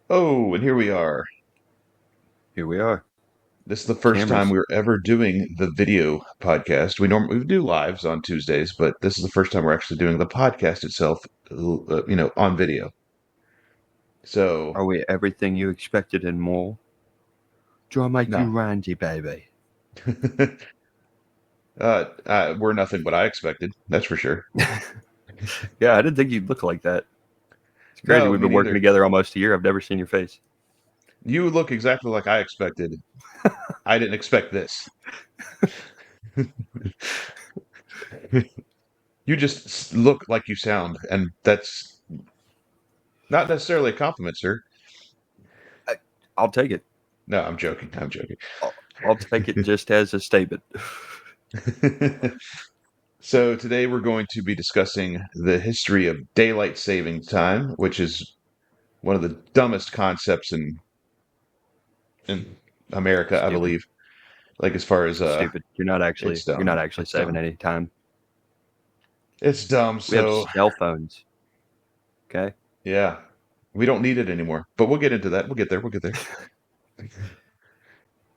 Oh, and here we are. Here we are. This is the first time Cameras. we're ever doing the video podcast. We do lives on Tuesdays, but this is the first time we're actually doing the podcast itself, on video. So, Are we everything you expected and more? Do I make no, you Randy, baby? we're nothing but I expected. That's for sure. Yeah, I didn't think you'd look like that. It's crazy. No, We've me been working neither. together almost a year. I've never seen your face. You look exactly like I expected. I didn't expect this. You just look like you sound, and that's not necessarily a compliment, sir. I, I'll take it. No, I'm joking. I'm joking. I'll take it just as a statement. So today we're going to be discussing the history of daylight saving time, which is one of the dumbest concepts in America, I Stupid. believe. Like as far as Stupid. You're not it's actually. You're not dumb. actually It's saving dumb. any time. It's dumb. We have So cell phones. Okay. yeah, we don't need it anymore. But we'll get into that. We'll get there. We'll get there.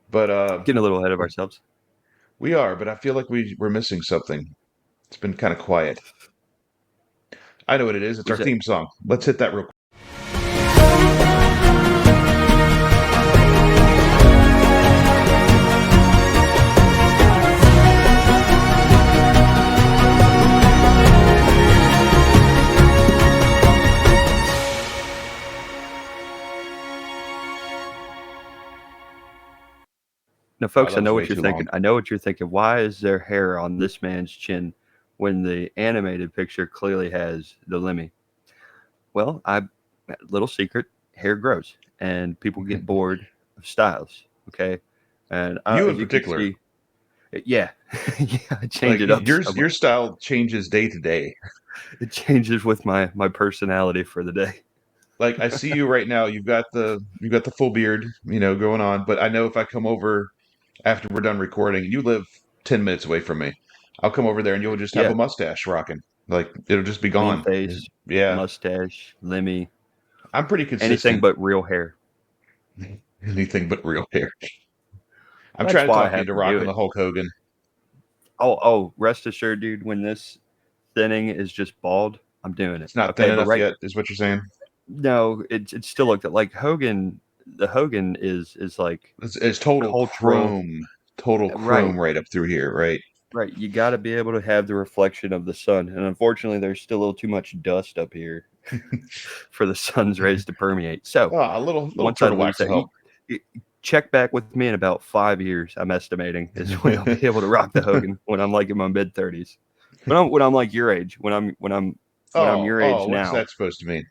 But Getting a little ahead of ourselves. we are. But I feel like we're missing something. It's been kind of quiet. I know what it is. It's our Was it? theme song. Let's hit that real quick. Now, Wow, folks, I that was know way what you're too long. thinking. I know what you're thinking. Why is there hair on this man's chin when the animated picture clearly has the Lemmy? Well, little secret, hair grows and people get bored of styles. Okay, and You in as you can particular, see, yeah, yeah, I change like it up so your much. style changes day to day. It changes with my personality for the day. Like I see you right now, you've got the full beard, going on, but I know if I come over after we're done recording, you live 10 minutes away from me. I'll come over there and you'll just have Yeah, a mustache rocking. Like it'll just be clean gone. face, Yeah. mustache, Lemmy, I'm pretty anything consistent. but real hair. Anything but real hair. I'm That's trying to why I talk you have into to do rocking it. the Hulk Hogan. Oh, rest assured, dude. When this thinning is just bald, I'm doing it. It's not thin Okay, but enough right yet, is what you're saying. no, it's still looked at like Hogan. The Hogan is like It's total cultural. Right, chrome right up through here, right? right. You got to be able to have the reflection of the sun, and unfortunately, there's still a little too much dust up here for the sun's rays to permeate. So Oh, a little once I turtle lose wax will that, help. you check back with me in about 5 years. I'm estimating is when I'll be able to rock the Hogan when I'm like in my mid 30s. When I'm like your age, when I'm your age What's now. that supposed to mean?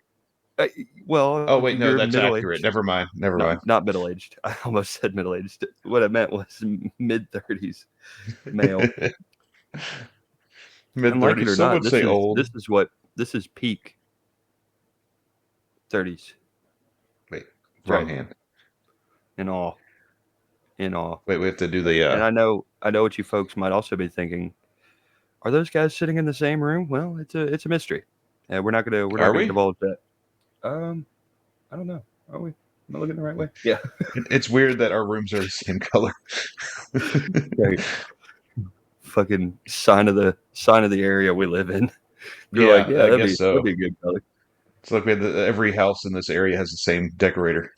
Uh, well, Oh, wait, no, you're that's middle accurate. aged. Never mind. Never Not mind. not middle aged. I almost said middle aged. What I meant was mid 30s male. Mid And like it 30s. or Some not, would this say is old. this is what this is peak 30s. Wait, wrong Right. hand. In all. In all. Wait, we have to do the And I know what you folks might also be thinking. Are those guys sitting in the same room? Well, it's a mystery. We're not are gonna we? divulge that. Um, I don't know. Are we? Am I looking the right way? Yeah. It's weird that our rooms are the same color. Right. Fucking sign of the area we live in. You're like, Yeah, yeah, I that'd guess be that'd so. be a good color. It's like every house in this area has the same decorator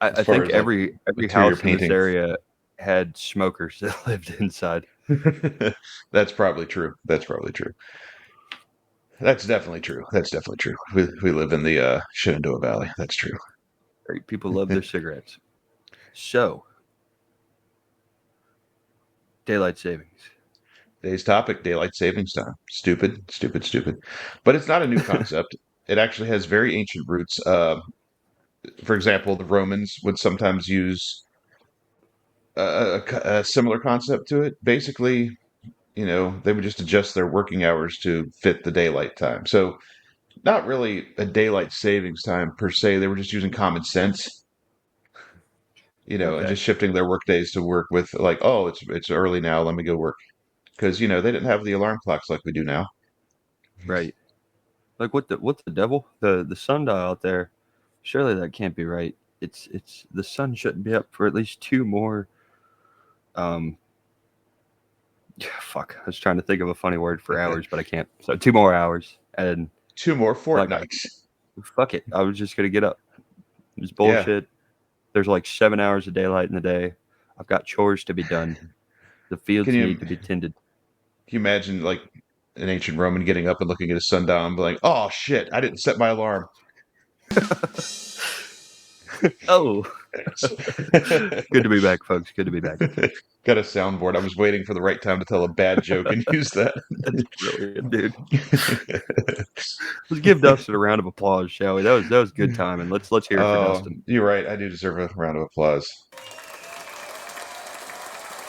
as I far think as like every interior house in this painting. area had smokers that lived inside. That's probably true. That's probably true. That's definitely true. That's definitely true. We live in the Shenandoah Valley. That's true. Right? People love their cigarettes. So, daylight savings. Today's topic, daylight savings time. Stupid, stupid, stupid. But it's not a new concept. It actually has very ancient roots. For example, the Romans would sometimes use a similar concept to it. Basically, they would just adjust their working hours to fit the daylight time. So, not really a daylight savings time per se. They were just using common sense, and Okay. just shifting their work days to work with like, oh, it's early now, let me go work. Because, they didn't have the alarm clocks like we do now. Right. Like what the devil? The sundial out there Surely that can't be right. It's the sun shouldn't be up for at least two more. Um, fuck. I was trying to think of a funny word for hours, but I can't. So 2 more hours, and 2 more like, fortnights. fuck it. I was just gonna get up. It's Yeah. bullshit. There's like 7 hours of daylight in the day. I've got chores to be done. The Can fields you need can to be tended. you imagine like an ancient Roman getting up and looking at his sundial and be like, "Oh shit, I didn't set my alarm." Oh, good to be back, folks. Good to be back. Got a soundboard. I was waiting for the right time to tell a bad joke and use that. That's brilliant, dude. Let's give Dustin a round of applause, shall we? That was good timing. Let's hear it for Oh, Dustin. you're right. I do deserve a round of applause.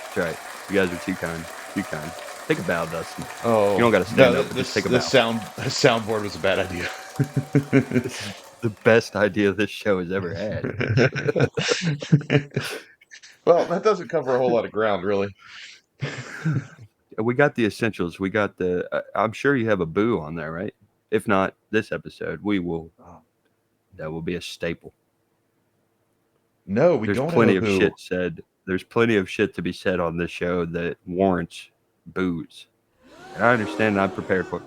That's right. You guys are too kind. Too kind. Take a bow, Dustin. You Oh don't got to stand no, up, but just take a this bow. soundboard was a bad idea. This is the best idea this show has ever had. Well, that doesn't cover a whole lot of ground, really. We got the essentials. We got the. I'm sure you have a boo on there, right? If not this episode, we will. That will be a staple. No, we There's don't have a plenty of boo. shit said. There's plenty of shit to be said on this show that warrants boos. And I understand and I'm prepared for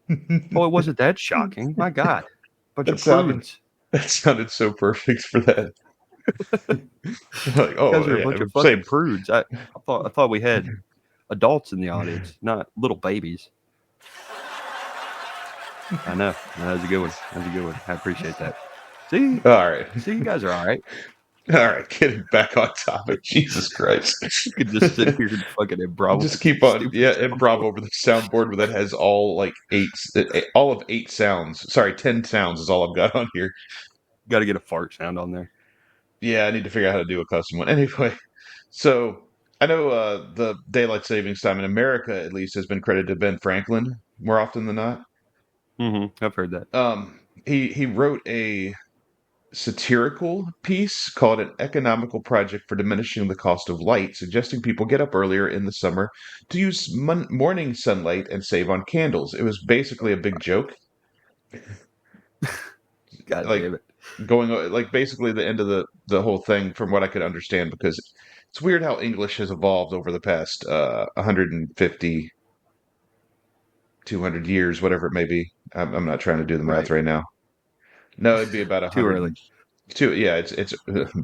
it. Oh, it wasn't that shocking. My God. Bunch That of sounded prudes. that sounded so perfect for that. Like, You oh guys are a yeah, bunch of same. fucking prudes. I thought we had adults in the audience, not little babies. I know. That was a good one. That was a good one. I appreciate that. See? All right, See, you guys are all right. all right. Getting back on topic. Jesus Christ. You could just sit here and fucking improv Just with your keep on, stupid yeah, improv soundboard. over the soundboard that has all like all of 8 sounds. Sorry, 10 sounds is all I've got on here. Got to get a fart sound on there. Yeah, I need to figure out how to do a custom one. Anyway, so I know the daylight savings time in America, at least, has been credited to Ben Franklin more often than not. I've heard that. He wrote a satirical piece called "An Economical Project for Diminishing the Cost of Light," suggesting people get up earlier in the summer to use morning sunlight and save on candles. It was basically a big joke, God like damn it. like basically the end of the whole thing, from what I could understand, because it's weird how English has evolved over the past 150, 200 years, whatever it may be. I'm not trying to do the math Right. right now. No, it'd be about Too early. 102. Yeah, it's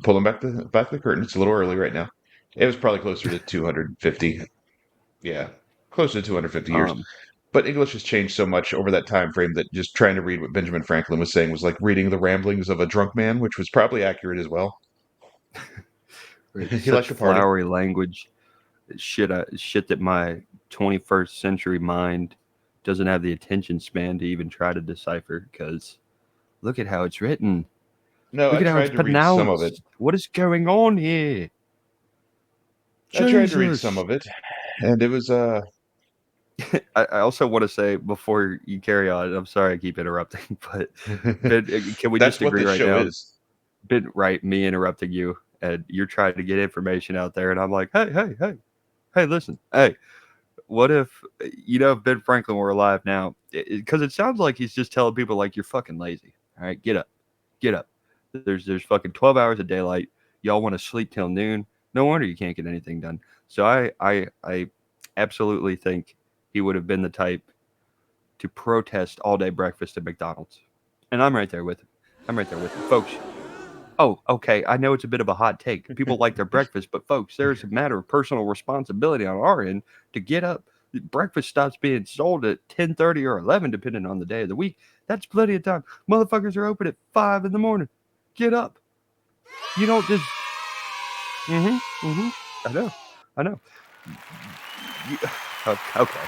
pulling back the curtain. It's a little early right now. It was probably closer to 250. Yeah, close to 250 years. Um, But English has changed so much over that time frame that just trying to read what Benjamin Franklin was saying was like reading the ramblings of a drunk man, which was probably accurate as well. it's He liked such to party. flowery language. Shit that my 21st century mind doesn't have the attention span to even try to decipher. Because look at how it's written. No, Look I at how it's tried to read some of it. pronounced. What is going on here? I tried to read some Jesus. of it, and it was I also want to say before you carry on, I'm sorry I keep interrupting, but Ben, can we that's just what agree this right show now? is. Ben, right, me interrupting you, and you're trying to get information out there, and I'm like, hey, listen, hey, what if if Ben Franklin were alive now? Because it sounds like he's just telling people like you're fucking lazy. All right, get up. There's fucking 12 hours of daylight. Y'all want to sleep till noon? No wonder you can't get anything done. So I absolutely think he would have been the type to protest all day breakfast at McDonald's. And I'm right there with him. I'm right there with him. Folks, oh, okay, I know it's a bit of a hot take. People like their breakfast, but folks, there's a matter of personal responsibility on our end to get up. Breakfast stops being sold at 10:30 or 11, depending on the day of the week. That's plenty of time. Motherfuckers are open at 5 in the morning. Get up. You don't just. I know. I know. You, okay.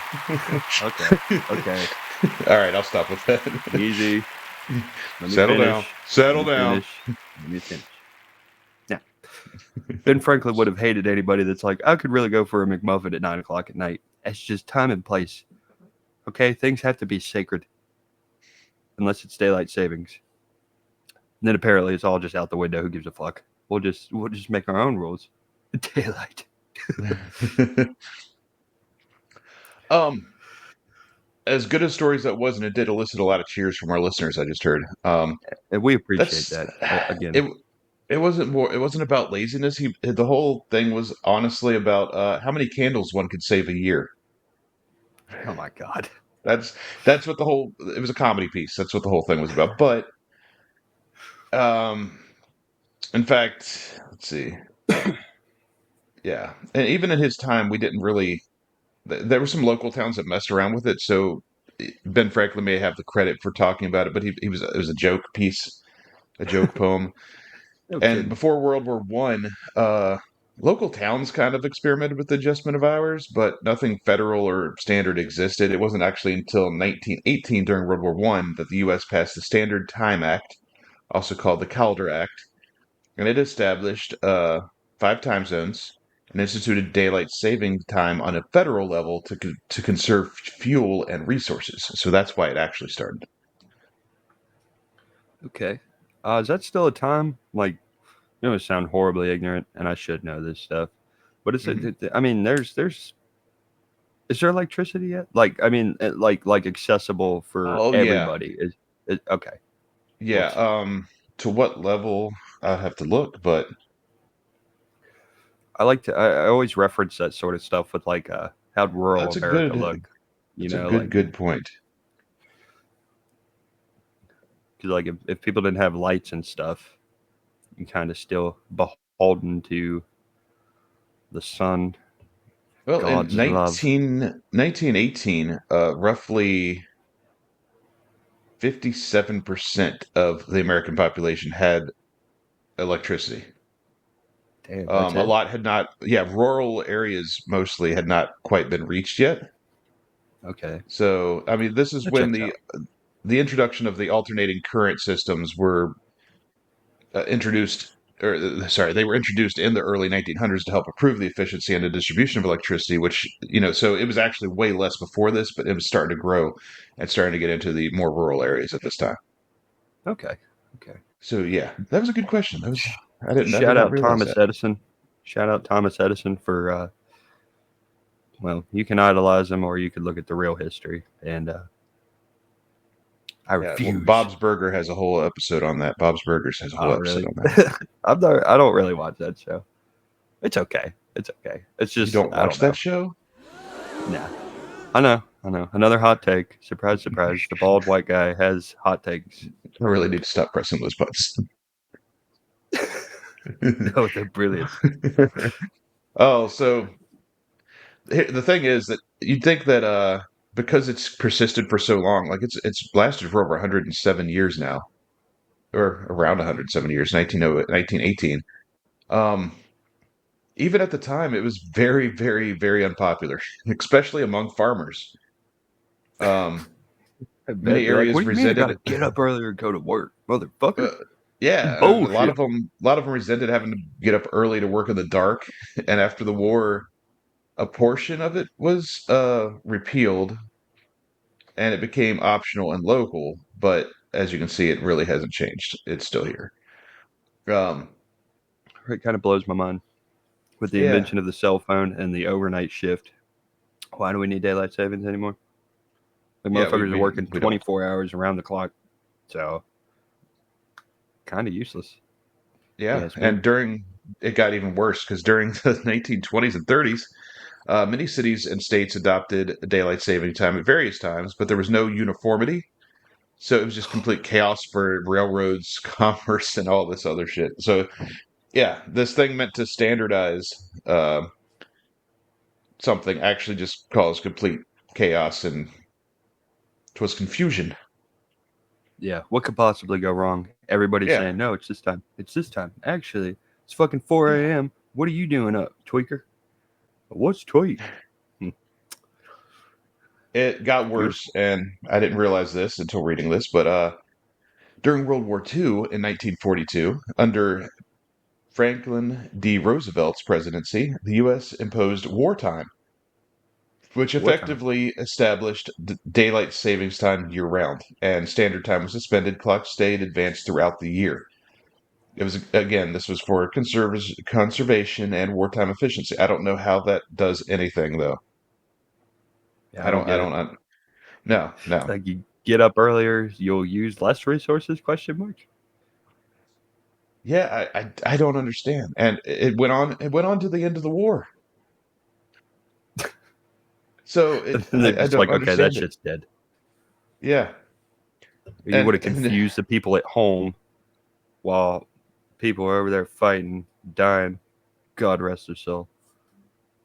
All right, I'll stop with that. Easy. Let me Settle down. finish. Settle Let me down. finish. Let me finish. Now, Ben Franklin would have hated anybody that's like, I could really go for a McMuffin at 9 o'clock at night. It's just time and place. Okay, things have to be sacred, unless it's daylight savings. And then apparently it's all just out the window. Who gives a fuck? We'll just make our own rules. Daylight. Um, as good a story as that was, and it did elicit a lot of cheers from our listeners. I just heard. And we appreciate That's that. Again, it. It wasn't about laziness. The whole thing was honestly about how many candles one could save a year. oh my God. That's that's what the whole. It was a comedy piece. That's what the whole thing was about. But um, in fact, let's see. Yeah, and even in his time, we didn't really. There were some local towns that messed around with it. So Ben Franklin may have the credit for talking about it, but he was it was a joke piece, a joke poem. No And kidding. before World War One, local towns kind of experimented with the adjustment of hours, but nothing federal or standard existed. It wasn't actually until 1918 during World War One that the U.S. passed the Standard Time Act, also called the Calder Act, and it established five time zones and instituted daylight saving time on a federal level to conserve fuel and resources. So that's why it actually started. Okay. Is that still a time? Like, you know, it sound horribly ignorant, and I should know this stuff. But Mhm. I mean, there's, is there electricity yet? Like, I mean, like accessible for Oh yeah, everybody. Is okay. yeah. Let's. To what level? I'll have to look, but I like to. I always reference that sort of stuff with like, how'd rural that's a America good look? You that's a know, good like, good point. because like if people didn't have lights and stuff, you kind of still beholden to the sun, Well, in God's love. 1918, roughly 57% of the American population had electricity. Damn, that's A it. lot had not, yeah, rural areas mostly had not quite been reached yet. Okay, So, I mean, this is that when checks out. the introduction of the alternating current systems were introduced, or sorry, they were introduced in the early 1900s to help improve the efficiency and the distribution of electricity, which, so it was actually way less before this, but it was starting to grow and starting to get into the more rural areas at this time. Okay, okay. So, yeah, that was a good question. That was, I did Shout not out realize Thomas that. Edison. Shout out Thomas Edison for well, you can idolize him or you could look at the real history. And I Yeah, well, refuse. Bob's Burger has a whole episode on that. Bob's Burgers has a whole Oh, episode really? on that. I'm not. I don't really watch that show. It's okay. It's okay. It's You just don't I watch don't that know. show? Nah. I know. I know. Another hot take. Surprise, surprise. The bald white guy has hot takes. I really need to stop pressing those buttons. No, they're brilliant. Oh, so the thing is that you'd think that because it's persisted for so long, like it's lasted for over 107 years now, or around 107 years, 1918. Um, Even at the time, it was very, very, very unpopular, especially among farmers. Um, I bet Many they're like, "What areas do you mean I resented, gotta get up earlier and go to work, motherfucker? uh, yeah, and Bullshit." a lot of them resented having to get up early to work in the dark. And after the war, a portion of it was repealed and it became optional and local. But as you can see, it really hasn't changed. It's still here. Um, It kind of blows my mind with the yeah, invention of the cell phone and the overnight shift. Why do we need daylight savings anymore? Like yeah, motherfuckers are working we don't. 24 hours around the clock, so kind of useless. Yeah, Yes, me. and during it got even worse because during the 1920s and 30s, many cities and states adopted daylight saving time at various times, but there was no uniformity. So it was just complete chaos for railroads, commerce, and all this other shit. So yeah, this thing meant to standardize uh, something actually just caused complete chaos and twas confusion. Yeah, what could possibly go wrong? Everybody's Yeah, saying, no, it's this time. It's this time. Actually, it's fucking 4 yeah. a.m. What are you doing up, tweaker? What's tweak? Hmm, It got worse, beautiful. and I didn't realize this until reading this, but during World War II in 1942, under Franklin D. Roosevelt's presidency, the U.S. imposed wartime, which Wartime. effectively established daylight savings time year round, and standard time was suspended. Clocks stayed advanced throughout the year. It was again, this was for conservation and wartime efficiency. I don't know how that does anything though. Yeah, I don't I get it. don't. No, no. Like you get up earlier, you'll use less resources? Question mark. Yeah, I don't understand. And it went on to the end of the war. So And it then they're I just don't like, okay, that understand it. shit's dead. Yeah. You would have And confused the people at home while people are over there fighting, dying. God rest their soul.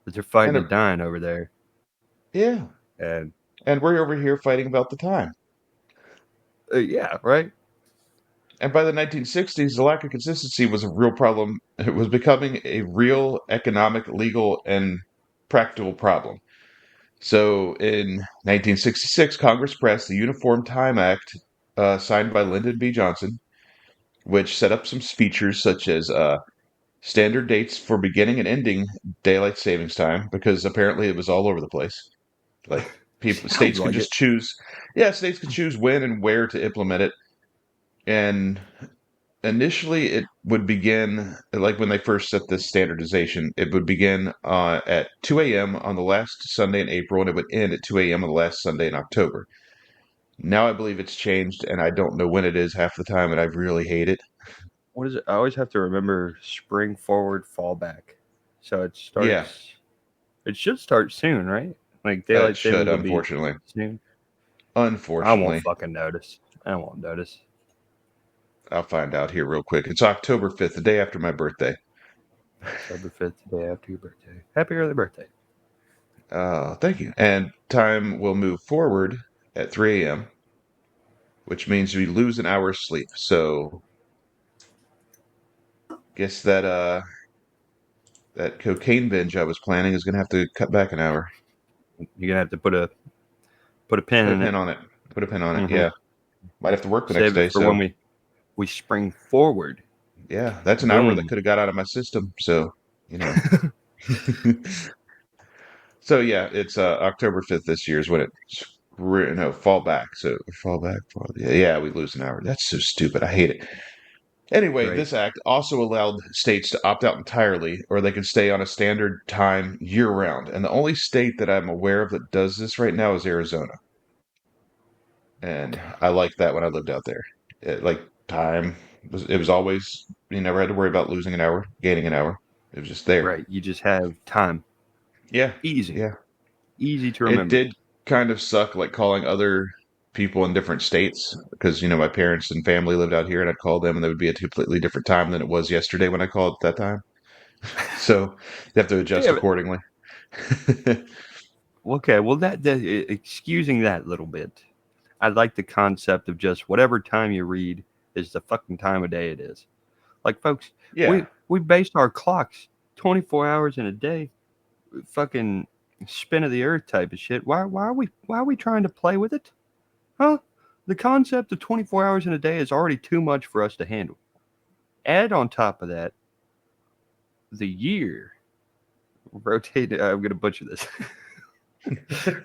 But they're fighting and and dying over there. yeah. And And we're over here fighting about the time. yeah, right? And by the 1960s, the lack of consistency was a real problem. It was becoming a real economic, legal, and practical problem. So in 1966, Congress passed the Uniform Time Act, signed by Lyndon B. Johnson, which set up some features such as standard dates for beginning and ending daylight savings time, because apparently it was all over the place. Like people, Sounds states could like it. just choose. Yeah, states could choose when and where to implement it. And initially, it would begin, like when they first set this standardization, it would begin at 2 a.m. on the last Sunday in April, and it would end at 2 a.m. on the last Sunday in October. Now I believe it's changed, and I don't know when it is half the time, and I really hate it. What is it? I always have to remember spring forward, fall back. So it Yeah, starts, it should start soon, right? Like it daylight should, savings will be unfortunately. soon. I won't Unfortunately, fucking notice. I won't notice. I'll find out here real quick. It's October 5th, the day after my birthday. October 5th, the day after your birthday. Happy early birthday. Thank you. And time will move forward at 3 a.m., which means we lose an hour's sleep. So, guess that cocaine binge I was planning is going to have to cut back an hour. You're gonna have to put a pin Put a in pin it. on it. Put a pin on it. Mm-hmm. Yeah. Might have to work the next Save it day. for when So, we spring forward. yeah, that's an hour that Boom. could have got out of my system. So, you know. So, yeah, it's October 5th this year is when no, fall back. So, fall back. Yeah, we lose an hour. That's so stupid. I hate it. Anyway, Right. this act also allowed states to opt out entirely, or they could stay on a standard time year round. And the only state that I'm aware of that does this right now is Arizona. And I liked that when I lived out there. Like time it was always you never had to worry about losing an hour, gaining an hour. It was just there. Right. You just have time. Yeah, Easy. yeah. Easy to It remember. did kind of suck, like calling other people in different states because my parents and family lived out here, and I'd call them, and they would be a completely different time than it was yesterday when I called at that time. So you have to adjust Yeah. accordingly. Okay. Well, excusing that little bit, I like the concept of just whatever time you read is the fucking time of day it is. Like, folks, Yeah, we based our clocks 24 hours in a day, fucking spin of the earth type of shit. Why are we trying to play with it? Huh? The concept of 24 hours in a day is already too much for us to handle. Add on top of that the year rotating. I'm gonna butcher this.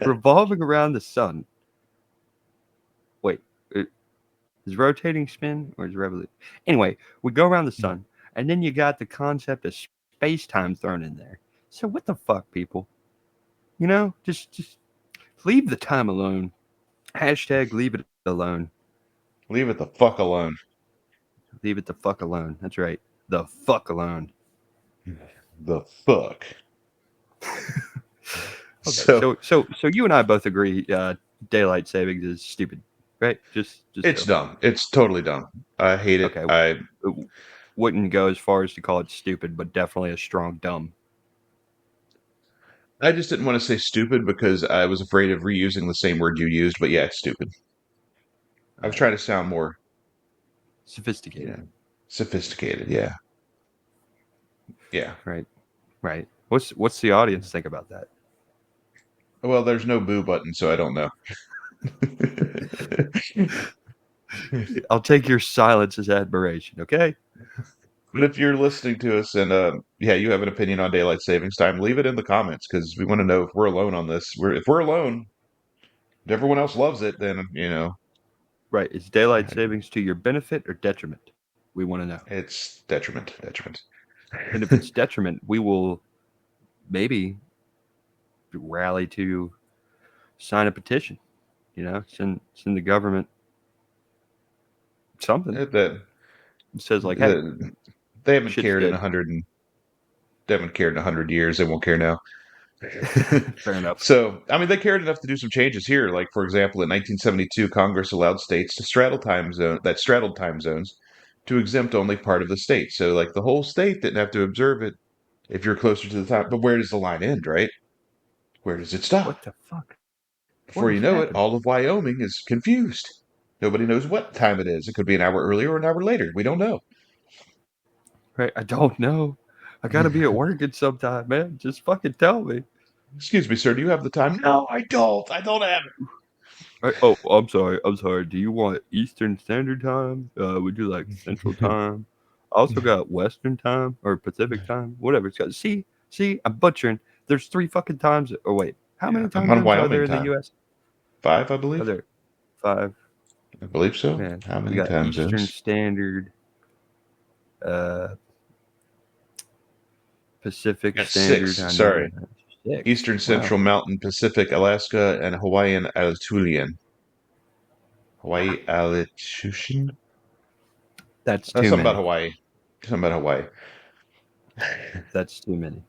Revolving around the sun. Wait, is rotating spin or is revolution? Anyway, we go around the sun, and then you got the concept of space time thrown in there. So what the fuck, people? Just leave the time alone. Hashtag leave it alone. leave it the fuck alone. Leave it the fuck alone. That's right. The fuck alone. The fuck. Okay, So so you and I both agree daylight savings is stupid, right? Just it's go. dumb. It's totally dumb. I hate it. Okay, I wouldn't go as far as to call it stupid, but definitely a strong dumb. I just didn't want to say stupid because I was afraid of reusing the same word you used, but yeah, it's stupid. I All was right, trying to sound more, you sophisticated. know, sophisticated. Yeah. Yeah. Right, right. What's the audience think about that? Well, there's no boo button, so I don't know. I'll take your silence as admiration. Okay. But if you're listening to us and yeah, you have an opinion on daylight savings time, leave it in the comments because we want to know if we're alone on this. If we're alone, if everyone else loves it, then Right. Is daylight savings to your benefit or detriment? We want to know. it's detriment. Detriment. And if it's detriment, we will maybe rally to sign a petition. Send the government something. That It says like, hey, the, they haven't shit's cared in good. 100 and they haven't cared in 100 years. They won't care now. Fair enough. So, I mean, they cared enough to do some changes here. Like, for example, in 1972, Congress allowed states to straddled time zones to exempt only part of the state. So, like, the whole state didn't have to observe it if you're closer to the time. But where does the line end, right? Where does it stop? What the fuck? What has Before you know happened? it, all of Wyoming is confused. Nobody knows what time it is. It could be an hour earlier or an hour later. We don't know. Right? I don't know. I gotta be at work at some time, man. Just fucking tell me. Excuse me, sir. Do you have the time? No, I don't. I don't have Right? Oh, I'm sorry. I'm sorry. Do you want Eastern Standard Time? Would you like Central it. Time? I also got Western Time or Pacific Time, whatever it's got. See, I'm butchering. There's three fucking times. Oh wait, how Yeah, many I'm time on zones are there Wyoming in the time. U.S.? Five, I Are believe. there five? I believe so. Man, How we many got time Eastern zones? Standard, uh, Pacific Got Standard. six. I know Sorry. that. Six. Eastern, Wow, Central, Mountain, Pacific, Alaska, and Hawaiian Aleutian. Hawaii Aleutian? that's too Something about many. Hawaii. Something about Hawaii. That's too many.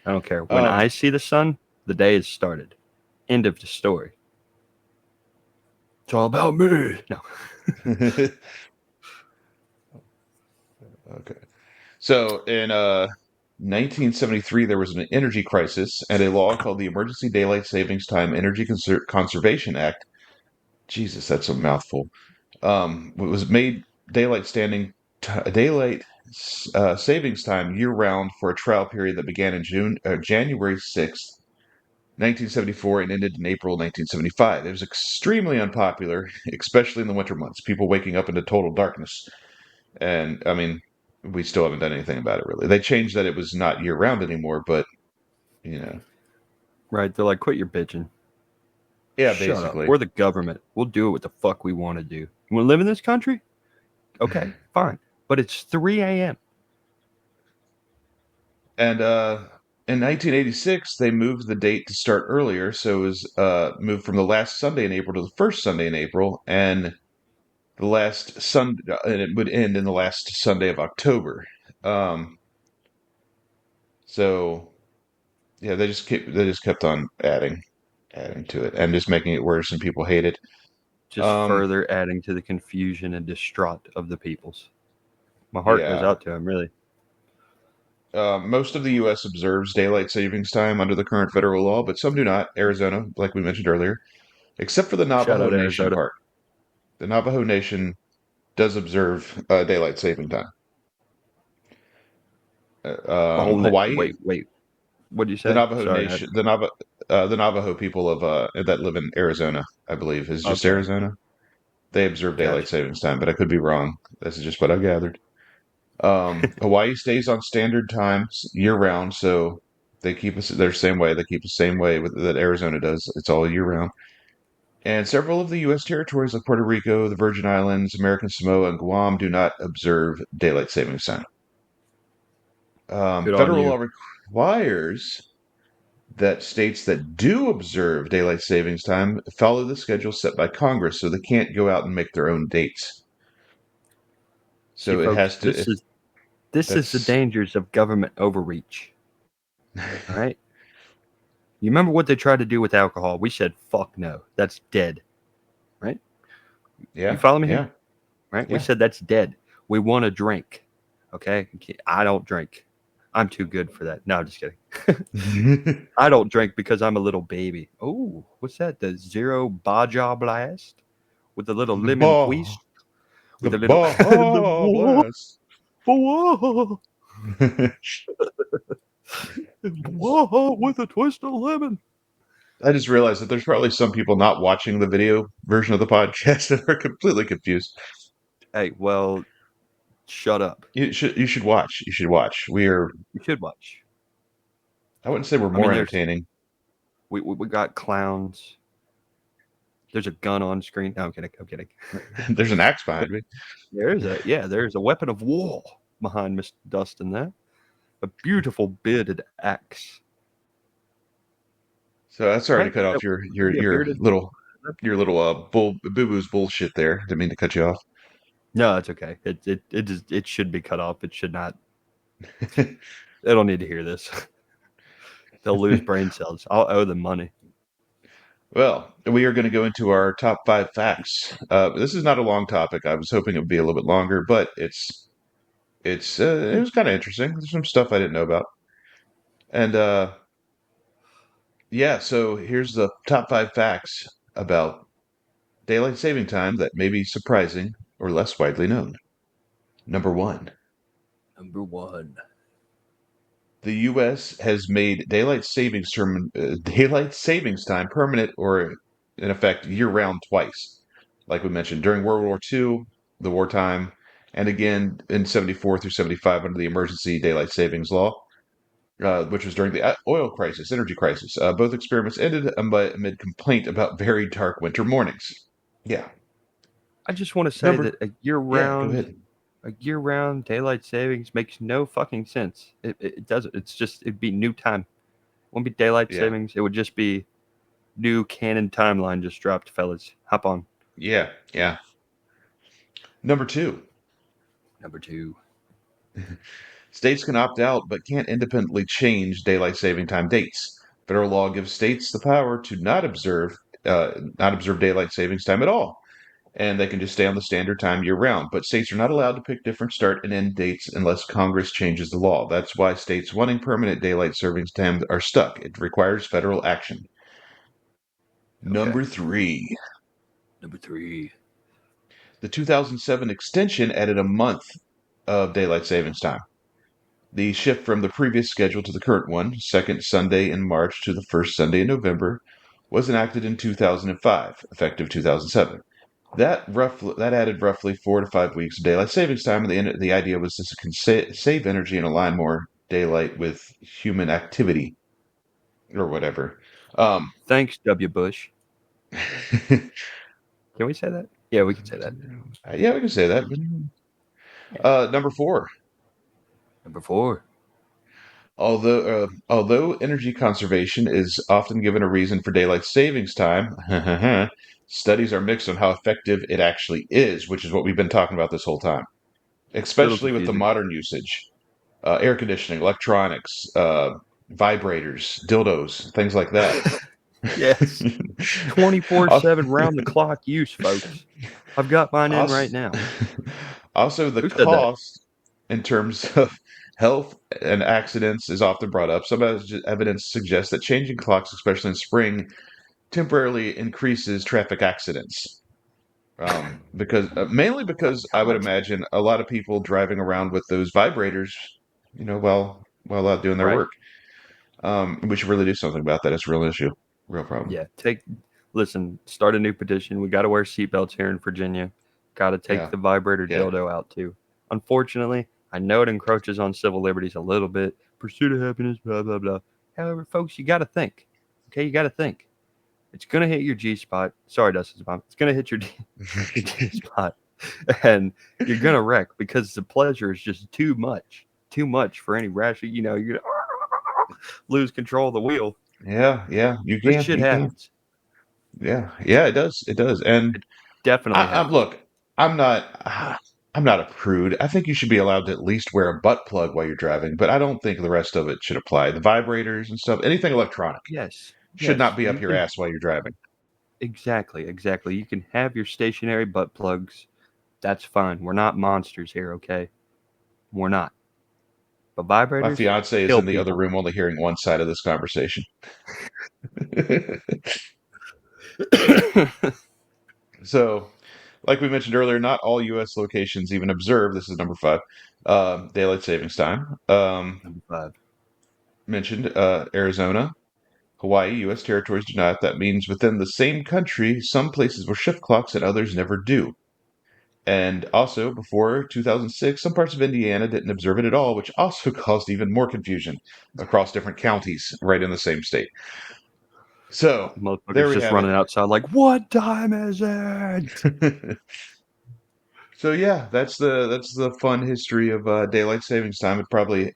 I don't care. When I Um, see the sun, the day is started. End of the story. It's all about me. No. okay. So in 1973, there was an energy crisis, and a law called the Emergency Daylight Savings Time Energy Conservation Act. Jesus, that's a mouthful. It was made daylight daylight savings time year round for a trial period that began in January 6th, 1974, and ended in April 1975. It was extremely unpopular, especially in the winter months. People waking up into total darkness, and I mean, we still haven't done anything about it really. They changed that it was not year round anymore, but you know, Right? They're like, quit your bitching. yeah, Shut up. basically. We're the government. We'll do what the fuck we want to do. You want to live in this country? Okay, fine. But it's 3 a.m. And in 1986, they moved the date to start earlier, so it was moved from the last Sunday in April to the first Sunday in April, and the last Sunday, and it would end in the last Sunday of October. Um, so yeah, they just kept on adding to it, and just making it worse, and people hate it. Just Um, further adding to the confusion and distraught of the peoples. My heart goes yeah, out to them, really. most of the U.S. observes daylight savings time under the current federal law, but some do not. Arizona, like we mentioned earlier, except for the Shout Navajo out Nation Arizona. part. The Navajo Nation does observe daylight saving time. The whole Hawaii, wait. What did you the say? Navajo Sorry. Nation, the Navajo people of that live in Arizona, I believe, is just Okay, Arizona. They observe daylight gotcha. savings time, but I could be wrong. This is just what I gathered. Hawaii stays on standard times year round, so they keep us their same way. They keep the same way that Arizona does. It's all year round. And several of the U.S. territories, like Puerto Rico, the Virgin Islands, American Samoa, and Guam, do not observe daylight savings time. Good on Federal you. law requires that states that do observe daylight savings time follow the schedule set by Congress, so they can't go out and make their own dates. See, So it folks, has to. If this is the that's dangers of government overreach. All right. You remember what they tried to do with alcohol? We said, fuck no. That's dead. Right? You yeah, follow me here? yeah, Right? We yeah. said that's dead. We want to drink. Okay? I don't drink. I'm too good for that. No, I'm just kidding. I don't drink because I'm a little baby. Oh, what's that? The Zero Baja Blast with the little the lemon ball, twist the with the little the ball whoa, blast. whoa, whoa with a twist of lemon. I just realized that there's probably some people not watching the video version of the podcast that are completely confused. Hey, well, shut up. You should watch. You should watch. We are. You should watch. I wouldn't say we're I more mean, there's entertaining. we got clowns. There's a gun on screen. No, I'm kidding. I'm kidding. There's an axe behind me. There's a weapon of war behind Mr. Dustin there. A beautiful bearded axe. So that's sorry to Right? cut That off would be a your bearded. little. your little boo boo's bullshit there. Didn't mean to cut you off. No, it's okay. It should be cut off. It should not. They don't need to hear this. They'll lose brain cells. I'll owe them money. Well, we are going to go into our top five facts. This is not a long topic. I was hoping it would be a little bit longer, but it was kind of interesting. There's some stuff I didn't know about, and yeah. So here's the top five facts about daylight saving time that may be surprising or less widely known. Number one, Number one. the U.S. has made daylight savings time permanent or in effect year-round twice, like we mentioned during World War II, the wartime, and again in 74 through 75 under the Emergency Daylight Savings Law, which was during the energy crisis. Both experiments ended amid complaint about very dark winter mornings. Yeah. I just want to say that Number, yeah, go ahead. a year round daylight savings makes no fucking sense. It doesn't. It's just it'd be new time. It wouldn't be daylight Yeah, savings. It would just be new canon timeline just dropped, fellas. Hop on. yeah, yeah. Number two, Number two. states can opt out but can't independently change daylight saving time dates. Federal law gives states the power to not observe daylight savings time at all, and they can just stay on the standard time year round. But states are not allowed to pick different start and end dates unless Congress changes the law. That's why states wanting permanent daylight savings time are stuck. It requires federal action. Okay. Number three, Number three. the 2007 extension added a month of daylight savings time. The shift from the previous schedule to the current one, second Sunday in March to the first Sunday in November, was enacted in 2005, effective 2007. That added roughly 4 to 5 weeks of daylight savings time, and the idea was this can save energy and align more daylight with human activity or whatever. Um, Thanks, W. Bush. Can we say that? Yeah, we can say that. yeah, we can say that. Yeah. Number four. Number four. Although energy conservation is often given a reason for daylight savings time, studies are mixed on how effective it actually is, which is what we've been talking about this whole time, Little especially with the confusing. modern usage, air conditioning, electronics, vibrators, dildos, things like that. Yes. 24 Al- 7 round the clock use, folks. I've got mine in right Also, now. also, the Who said that? cost in terms of health and accidents is often brought up. Some evidence suggests that changing clocks, especially in spring, temporarily increases traffic accidents. Because mainly because I would God. imagine a lot of people driving around with those vibrators, while out doing their Right. work. We should really do something about that. It's a real issue, real problem. Yeah. Listen, start a new petition. We got to wear seatbelts here in Virginia. Got to take Yeah, the vibrator yeah. dildo out too. Unfortunately, I know it encroaches on civil liberties a little bit. Pursuit of happiness, blah, blah, blah. However, folks, you got to think. Okay. You got to think. It's going to hit your G spot. Sorry, Dustin's mom. It's going to hit your G spot. And you're going to wreck because the pleasure is just too much. Too much for any rash. You're going to lose control of the wheel. Yeah, yeah. This shit You can. happens. Yeah, yeah. It does. And It definitely happens. look, I'm not, I'm not a prude. I think you should be allowed to at least wear a butt plug while you're driving, but I don't think the rest of it should apply. The vibrators and stuff, anything electronic, Yes. should not Yes. be up You your can. ass while you're driving. Exactly. Exactly. You can have your stationary butt plugs. That's fine. We're not monsters here, okay? We're not. But My vibrators fiance is kill in the other people. room only hearing one side of this conversation. So, like we mentioned earlier, not all U.S. locations even observe, this is number five, daylight savings time. Number five. Mentioned Arizona, Hawaii, U.S. territories do not. That means within the same country, some places will shift clocks and others never do. And also, before 2006, some parts of Indiana didn't observe it at all, which also caused even more confusion across different counties right in the same state. So, there Motherfuckers we just have running outside like, what time is it? it. So yeah, that's the fun history of daylight savings time. It probably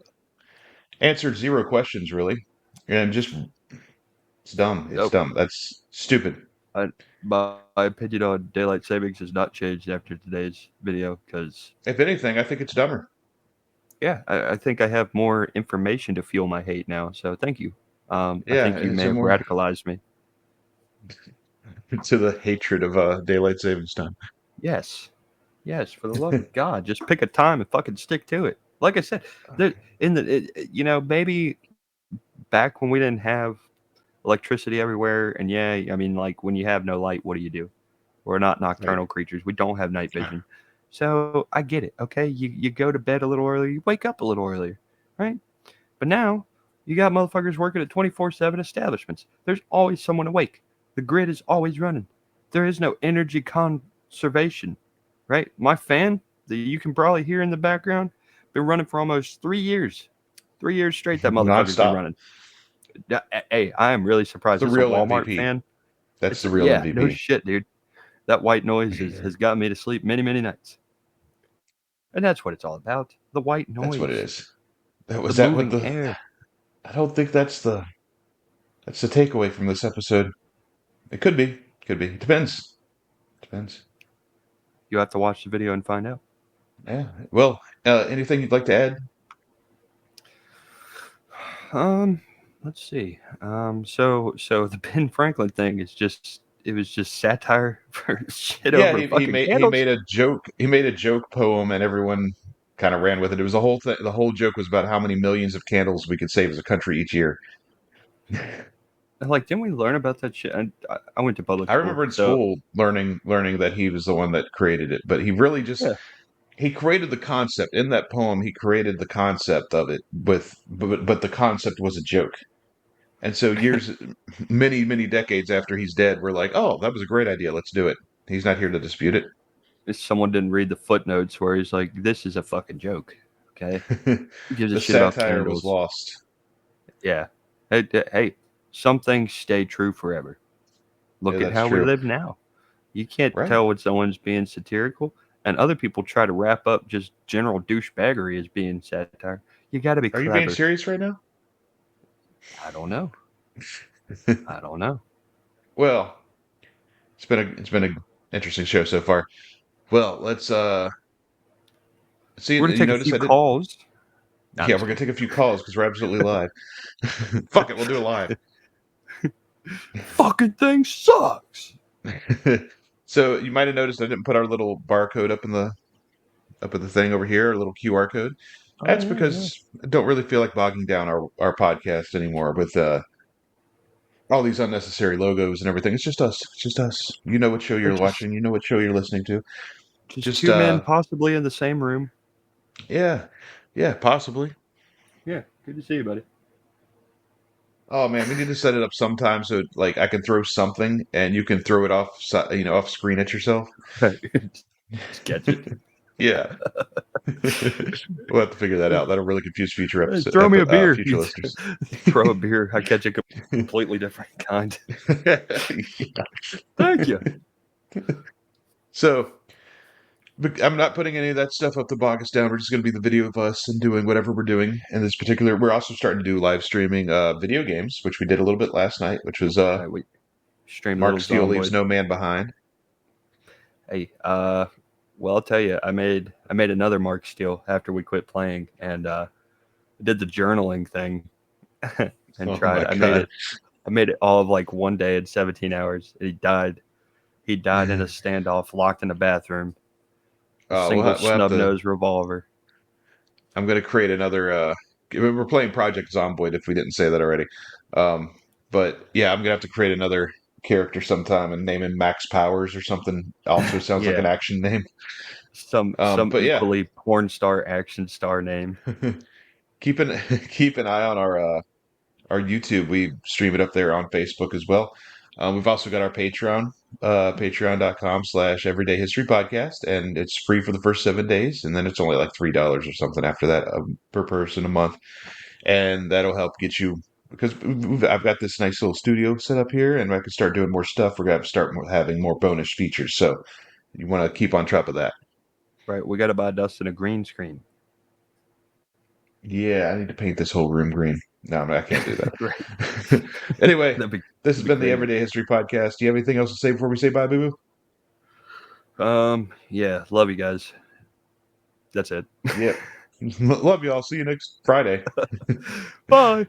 answered zero questions really, and just it's dumb. It's Nope. dumb. That's stupid. My opinion on daylight savings has not changed after today's video because, If anything, I think it's dumber. yeah, I think I have more information to fuel my hate now. So thank you. I Yeah, think you it's may a have more radicalized me. to the hatred of daylight savings time. Yes, yes, for the love of God, just pick a time and fucking stick to it. Like I said, there in the maybe back when we didn't have electricity everywhere, and yeah, I mean, like when you have no light, what do? We're not Right. nocturnal creatures. We don't have night vision. So I get it. Okay, you go to bed a little earlier, you wake up a little earlier, right? But now you got motherfuckers working at 24/7 establishments. There's always someone awake. The grid is always running. There is no energy conservation, right? My fan that you can probably hear in the background been running for almost 3 years. 3 years straight that motherfucker's been Nonstop. running. Hey, I am really It's surprised. the It's a real Walmart MVP. fan. That's It's the real yeah, no MVP. shit, dude. That white noise has got me to sleep many, many nights. And that's what it's all about. The white That's what it noise, is. That the was that what moving the air. I don't think that's the takeaway from this episode. It could be. Could be. It depends. Depends. You have to watch the video and find out. Yeah. Well, anything you'd like to add? Um, let's see. So the Ben Franklin thing is just it was just satire for shit Yeah, over he fucking made he candles. made a joke. He made a joke poem, and everyone kind of ran with it. It was the whole thing. The whole joke was about how many millions of candles we could save as a country each year. Like, didn't we learn about that shit? I went to public I school, remember in so school learning that he was the one that created it, but he really just yeah, he created the concept in that poem. He created the concept of it but the concept was a joke. And so years, many decades after he's dead, we're like, oh, that was a great idea. Let's do it. He's not here to dispute it. if someone didn't read the footnotes where he's like, "This is a fucking joke." Okay, who gives a The shit about satire was candles? lost. Yeah. Hey, some things stay true forever. Yeah, Look at that's how we true. live now. You can't Right. tell when someone's being satirical, and other people try to wrap up just general douchebaggery as being satire. You got to be Are you being clever. serious right now? I don't know. I don't know. Well, it's been a interesting show so far. Well, let's see. We're gonna You take a notice few I didn't. calls. No, I'm Yeah, just we're gonna kidding. take a few calls because we're absolutely live. Fuck it, we'll do it live. Fucking thing sucks. So you might have noticed I didn't put our little barcode up in the thing over here, our little QR code. Oh That's yeah, yeah. because I don't really feel like bogging down our podcast anymore with all these unnecessary logos and everything. It's just us. It's just us. You know what show They're you're watching. You know what show you're listening to. just Just two men possibly in the same room. yeah, yeah, possibly. Yeah, good to see you, buddy. Oh man, we need to set it up sometime so like I can throw something and you can throw it off, off screen at yourself. Right. Just catch it. Yeah, we'll have to figure that out. That'll really confuse Hey, throw me a beer. future You listeners. throw a beer. I catch a completely different kind. Thank you. So, but I'm not putting any of that stuff up to bog us down. We're just going to be the video of us and doing whatever we're doing. In this particular, we're also starting to do live streaming video games, which we did a little bit last night, which was We streamed a Mark little Steele leaves Zomboid. no man behind. Hey, well, I'll tell you, I made another Mark Steele after we quit playing, and did the journaling thing and Oh tried. my I made God. it. I made it all of like one day in 17 hours. And he died. He died in a standoff, locked in a bathroom. A single We'll have snub to. nose revolver. I'm going to create another. We're playing Project Zomboid if we didn't say that already. Um, but yeah, I'm going to have to create another character sometime and name him Max Powers or something. Also sounds like Yeah, an action name. some But yeah, equally porn star action star name. keep an keep an eye on our YouTube. We stream it up there on Facebook as well. We've also got our Patreon, patreon.com/everyday history podcast, and it's free for the first 7 days, and then it's only like $3 or something after that per person a month, and that'll help get you because I've got this nice little studio set up here, and I can start doing more stuff. We're gonna start having more bonus features, so you want to keep on top of that. Right, we got to buy Dustin a green screen. Yeah, I need to paint this whole room green. No, I can't do Right. that. Anyway, That'd be this has that'd be been the crazy. Everyday History Podcast. Do you have anything else to say before we say bye, Boo Boo? Yeah, love you guys. That's it. Yep. Love you all. See you next Friday. Bye.